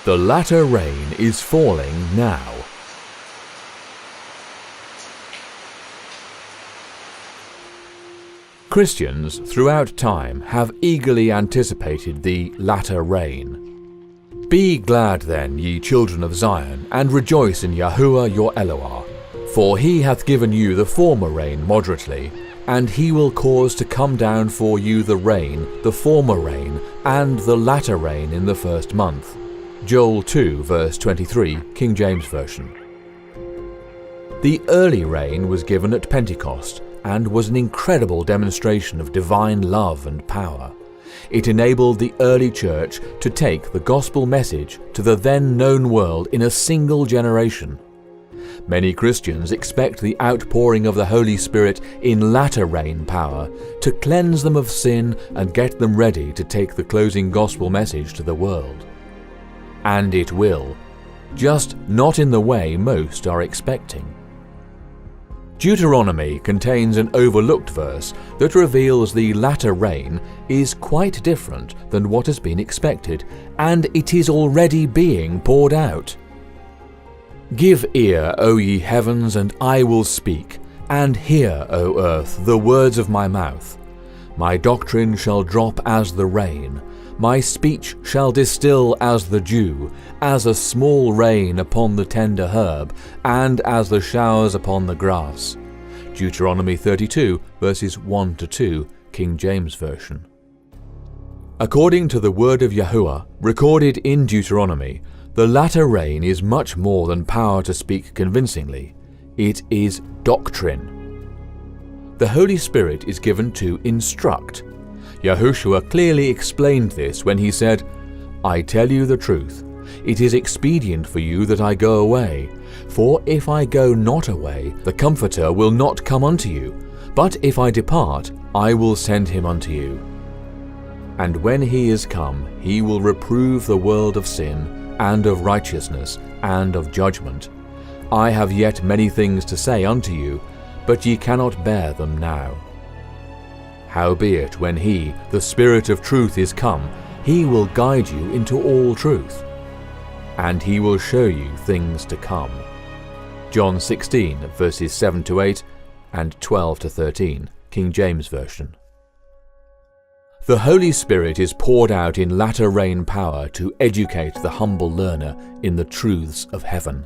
The latter rain is falling now. Christians throughout time have eagerly anticipated the latter rain. Be glad then, ye children of Zion, and rejoice in Yahuwah your Elohah, for he hath given you the former rain moderately, and he will cause to come down for you the rain, the former rain, and the latter rain in the first month. Joel 2 verse 23, King James Version. The early rain was given at Pentecost, and was an incredible demonstration of divine love and power. It enabled the early church to take the gospel message to the then known world in a single generation. Many Christians expect the outpouring of the Holy Spirit in latter rain power to cleanse them of sin and get them ready to take the closing gospel message to the world. And it will, just not in the way most are expecting. Deuteronomy contains an overlooked verse that reveals the latter rain is quite different than what has been expected, and it is already being poured out. Give ear, O ye heavens, and I will speak, and hear, O earth, the words of my mouth. My doctrine shall drop as the rain, my speech shall distill as the dew, as a small rain upon the tender herb, and as the showers upon the grass. Deuteronomy 32, verses 1-2, King James Version. According to the word of Yahuwah, recorded in Deuteronomy, the latter rain is much more than power to speak convincingly. It is doctrine. The Holy Spirit is given to instruct. Yahushua clearly explained this when he said, I tell you the truth, it is expedient for you that I go away. For if I go not away, the Comforter will not come unto you. But if I depart, I will send him unto you. And when he is come, he will reprove the world of sin, and of righteousness, and of judgment. I have yet many things to say unto you, but ye cannot bear them now. Howbeit, when he, the Spirit of truth, is come, he will guide you into all truth, and he will show you things to come. John 16, verses 7-8 and 12-13, King James Version. The Holy Spirit is poured out in latter rain power to educate the humble learner in the truths of heaven.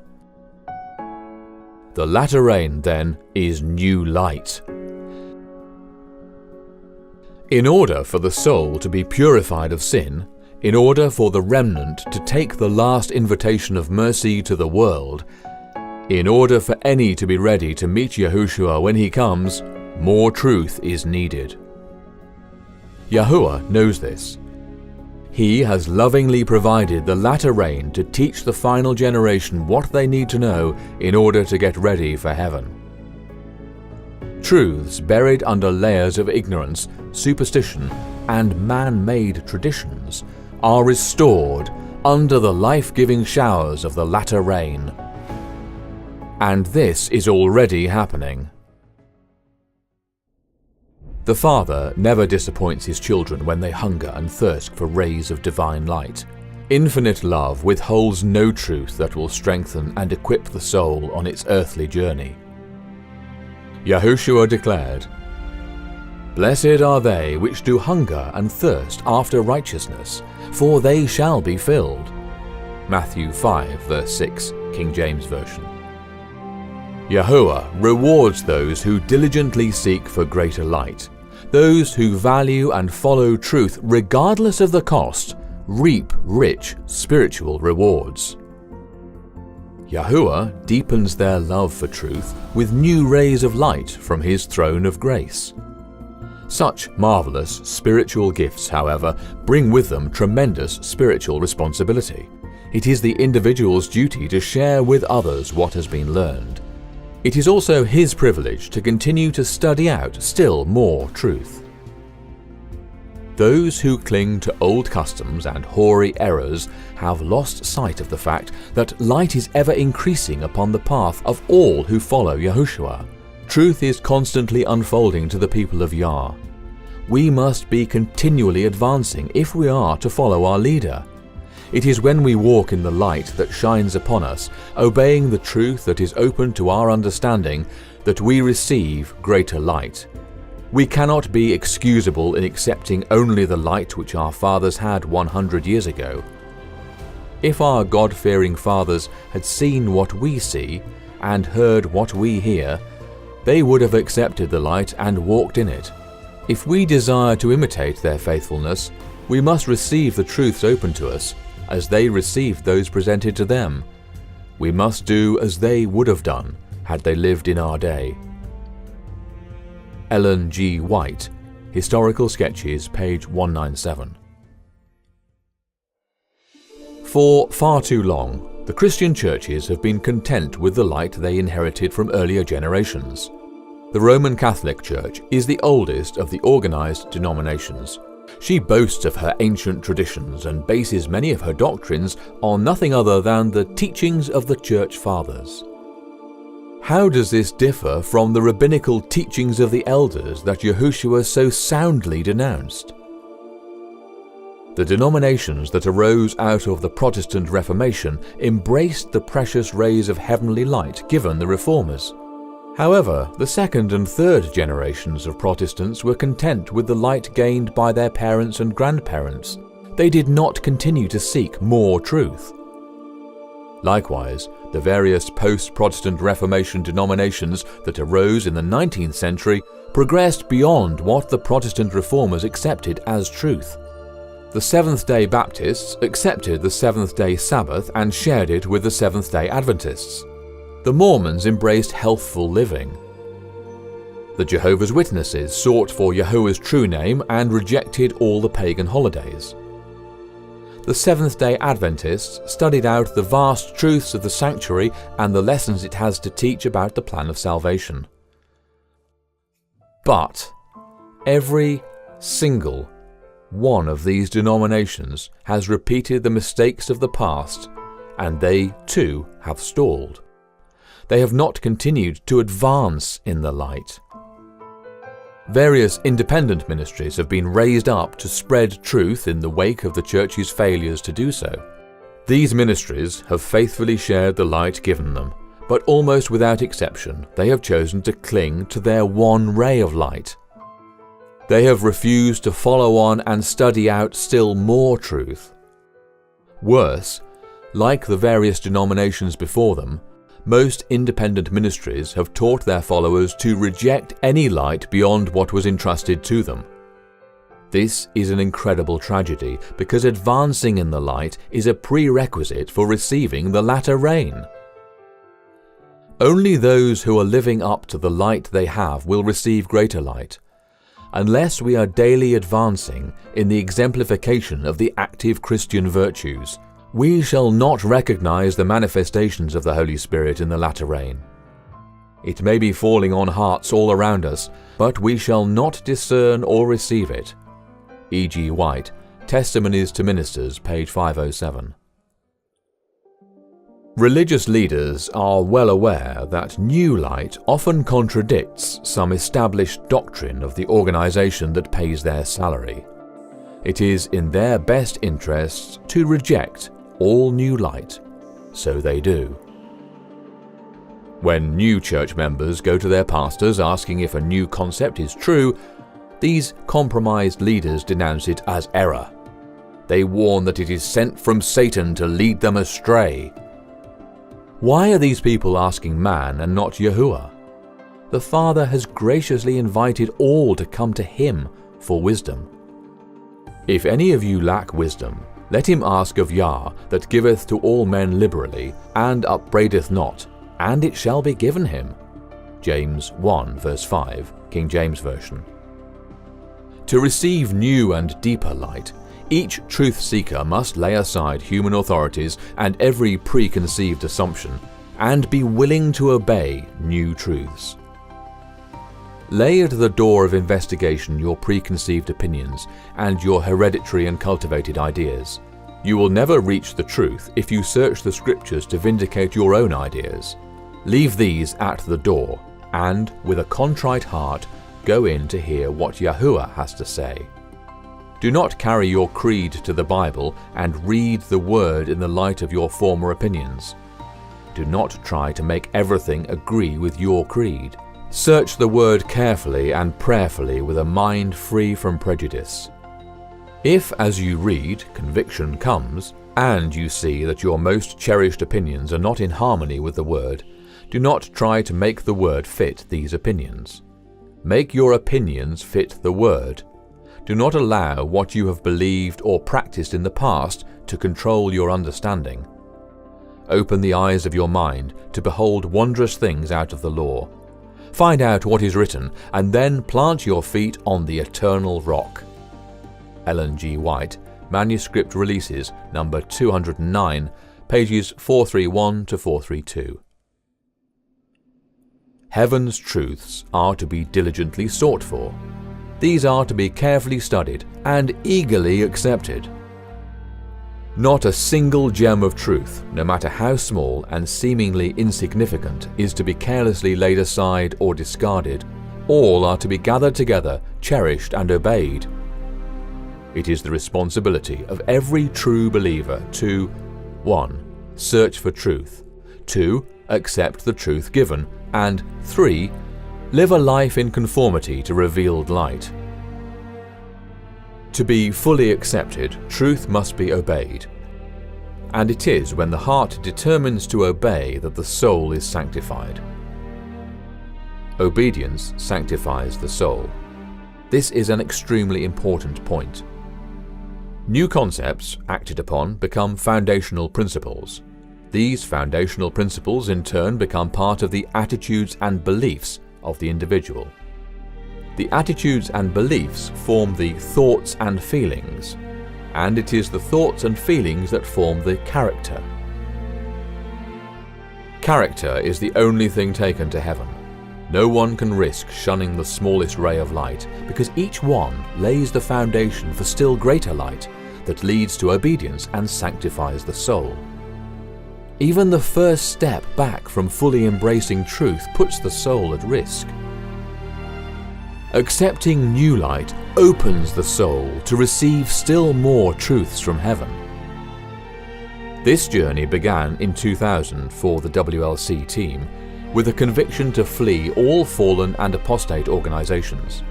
The latter rain, then, is new light. In order for the soul to be purified of sin, in order for the remnant to take the last invitation of mercy to the world, in order for any to be ready to meet Yahushua when he comes, more truth is needed. Yahuwah knows this. He has lovingly provided the latter rain to teach the final generation what they need to know in order to get ready for heaven. Truths buried under layers of ignorance, superstition, and man-made traditions are restored under the life-giving showers of the latter rain. And this is already happening. The Father never disappoints his children when they hunger and thirst for rays of divine light. Infinite love withholds no truth that will strengthen and equip the soul on its earthly journey. Yahushua declared, Blessed are they which do hunger and thirst after righteousness, for they shall be filled. Matthew 5, verse 6, King James Version. Yahuwah rewards those who diligently seek for greater light. Those who value and follow truth regardless of the cost reap rich spiritual rewards. Yahuwah deepens their love for truth with new rays of light from his throne of grace. Such marvelous spiritual gifts, however, bring with them tremendous spiritual responsibility. It is the individual's duty to share with others what has been learned. It is also his privilege to continue to study out still more truth. Those who cling to old customs and hoary errors have lost sight of the fact that light is ever increasing upon the path of all who follow Yahushua. Truth is constantly unfolding to the people of Yah. We must be continually advancing if we are to follow our leader. It is when we walk in the light that shines upon us, obeying the truth that is open to our understanding, that we receive greater light. We cannot be excusable in accepting only the light which our fathers had 100 years ago. If our God-fearing fathers had seen what we see and heard what we hear, they would have accepted the light and walked in it. If we desire to imitate their faithfulness, we must receive the truths open to us, as they received those presented to them. We must do as they would have done had they lived in our day. Ellen G. White, Historical Sketches, page 197. For far too long, the Christian churches have been content with the light they inherited from earlier generations. The Roman Catholic Church is the oldest of the organized denominations. She boasts of her ancient traditions and bases many of her doctrines on nothing other than the teachings of the Church Fathers. How does this differ from the rabbinical teachings of the elders that Yahuwah so soundly denounced? The denominations that arose out of the Protestant Reformation embraced the precious rays of heavenly light given the Reformers. However, the second and third generations of Protestants were content with the light gained by their parents and grandparents. They did not continue to seek more truth. Likewise, the various post-Protestant Reformation denominations that arose in the 19th century progressed beyond what the Protestant Reformers accepted as truth. The Seventh-day Baptists accepted the Seventh-day Sabbath and shared it with the Seventh-day Adventists. The Mormons embraced healthful living. The Jehovah's Witnesses sought for Yahuwah's true name and rejected all the pagan holidays. The Seventh-day Adventists studied out the vast truths of the sanctuary and the lessons it has to teach about the plan of salvation. But every single one of these denominations has repeated the mistakes of the past, and they too have stalled. They have not continued to advance in the light. Various independent ministries have been raised up to spread truth in the wake of the Church's failures to do so. These ministries have faithfully shared the light given them, but almost without exception, they have chosen to cling to their one ray of light. They have refused to follow on and study out still more truth. Worse, like the various denominations before them, most independent ministries have taught their followers to reject any light beyond what was entrusted to them. This is an incredible tragedy because advancing in the light is a prerequisite for receiving the latter rain. Only those who are living up to the light they have will receive greater light. Unless we are daily advancing in the exemplification of the active Christian virtues, we shall not recognize the manifestations of the Holy Spirit in the latter rain. It may be falling on hearts all around us, but we shall not discern or receive it. E. G. White, Testimonies to Ministers, page 507. Religious leaders are well aware that new light often contradicts some established doctrine of the organization that pays their salary. It is in their best interests to reject all new light, so they do. When new church members go to their pastors asking if a new concept is true, these compromised leaders denounce it as error. They warn that it is sent from Satan to lead them astray. Why are these people asking man and not Yahuwah? The Father has graciously invited all to come to Him for wisdom. If any of you lack wisdom, let him ask of Yah, that giveth to all men liberally, and upbraideth not, and it shall be given him. James 1 verse 5, King James Version. To receive new and deeper light, each truth seeker must lay aside human authorities and every preconceived assumption, and be willing to obey new truths. Lay at the door of investigation your preconceived opinions and your hereditary and cultivated ideas. You will never reach the truth if you search the scriptures to vindicate your own ideas. Leave these at the door, and, with a contrite heart, go in to hear what Yahuwah has to say. Do not carry your creed to the Bible and read the Word in the light of your former opinions. Do not try to make everything agree with your creed. Search the Word carefully and prayerfully with a mind free from prejudice. If, as you read, conviction comes, and you see that your most cherished opinions are not in harmony with the Word, do not try to make the Word fit these opinions. Make your opinions fit the Word. Do not allow what you have believed or practiced in the past to control your understanding. Open the eyes of your mind to behold wondrous things out of the law. Find out what is written, and then plant your feet on the eternal rock. Ellen G. White, Manuscript Releases, number 209, pages 431 to 432. Heaven's truths are to be diligently sought for. These are to be carefully studied and eagerly accepted. Not a single gem of truth, no matter how small and seemingly insignificant, is to be carelessly laid aside or discarded. All are to be gathered together, cherished and obeyed. It is the responsibility of every true believer to 1. Search for truth, 2. Accept the truth given, and 3. Live a life in conformity to revealed light. To be fully accepted, truth must be obeyed. And it is when the heart determines to obey that the soul is sanctified. Obedience sanctifies the soul. This is an extremely important point. New concepts, acted upon, become foundational principles. These foundational principles in turn become part of the attitudes and beliefs of the individual. The attitudes and beliefs form the thoughts and feelings, and it is the thoughts and feelings that form the character. Character is the only thing taken to heaven. No one can risk shunning the smallest ray of light, because each one lays the foundation for still greater light that leads to obedience and sanctifies the soul. Even the first step back from fully embracing truth puts the soul at risk. Accepting new light opens the soul to receive still more truths from heaven. This journey began in 2000 for the WLC team with a conviction to flee all fallen and apostate organizations.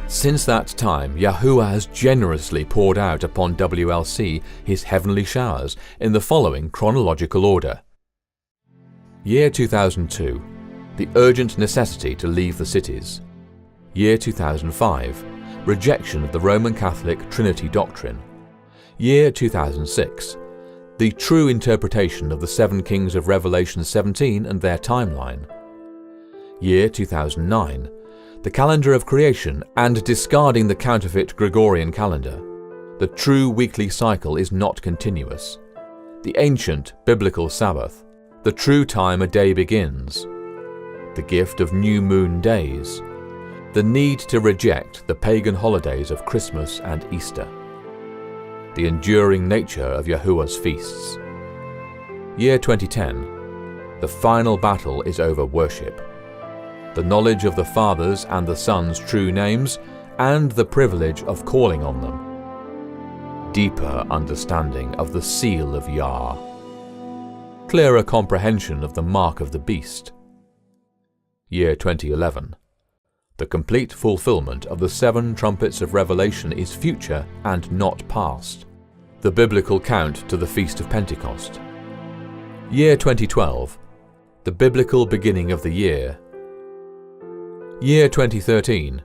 Since that time, Yahuwah has generously poured out upon WLC his heavenly showers in the following chronological order. Year 2002, the urgent necessity to leave the cities. Year 2005, rejection of the Roman Catholic Trinity doctrine. Year 2006, the true interpretation of the 7 kings of Revelation 17 and their timeline. Year 2009, the calendar of creation and discarding the counterfeit Gregorian calendar. The true weekly cycle is not continuous. The ancient biblical Sabbath. The true time a day begins. The gift of new moon days. The need to reject the pagan holidays of Christmas and Easter. The enduring nature of Yahuwah's feasts. Year 2010. The final battle is over worship. The knowledge of the Father's and the Son's true names, and the privilege of calling on them. Deeper understanding of the seal of Yah. Clearer comprehension of the mark of the beast. Year 2011. The complete fulfillment of the 7 trumpets of Revelation is future and not past. The biblical count to the Feast of Pentecost. Year 2012. The biblical beginning of the year. Year 2013.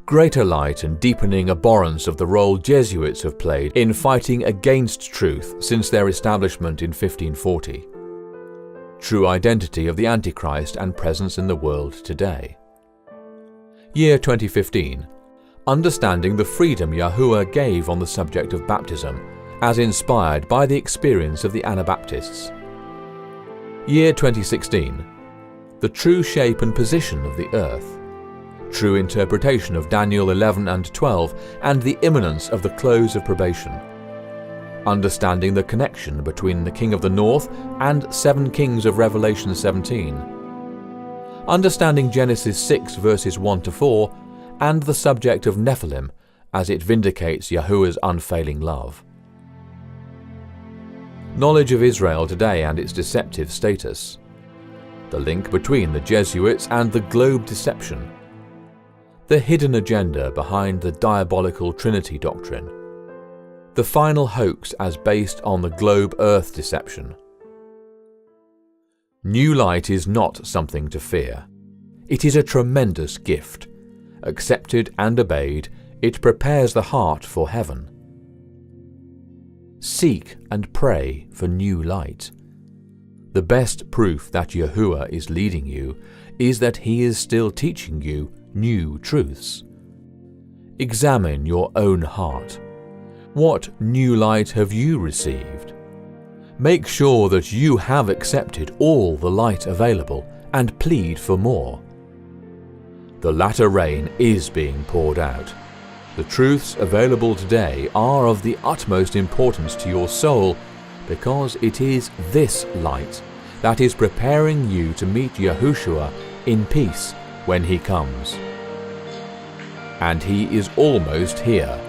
Greater light and deepening abhorrence of the role Jesuits have played in fighting against truth since their establishment in 1540. True identity of the Antichrist and presence in the world today. Year 2015. Understanding the freedom Yahuwah gave on the subject of baptism, as inspired by the experience of the Anabaptists. Year 2016. The true shape and position of the earth. True interpretation of Daniel 11 and 12 and the imminence of the close of probation. Understanding the connection between the King of the North and 7 kings of Revelation 17. Understanding Genesis 6 verses 1 to 4 and the subject of Nephilim as it vindicates Yahuwah's unfailing love. Knowledge of Israel today and its deceptive status. The link between the Jesuits and the globe deception. The hidden agenda behind the diabolical Trinity doctrine. The final hoax as based on the globe earth deception. New light is not something to fear. It is a tremendous gift. Accepted and obeyed, it prepares the heart for heaven. Seek and pray for new light. The best proof that Yahuwah is leading you is that He is still teaching you new truths. Examine your own heart. What new light have you received? Make sure that you have accepted all the light available and plead for more. The latter rain is being poured out. The truths available today are of the utmost importance to your soul because it is this light that is preparing you to meet Yahushua in peace when He comes. And He is almost here.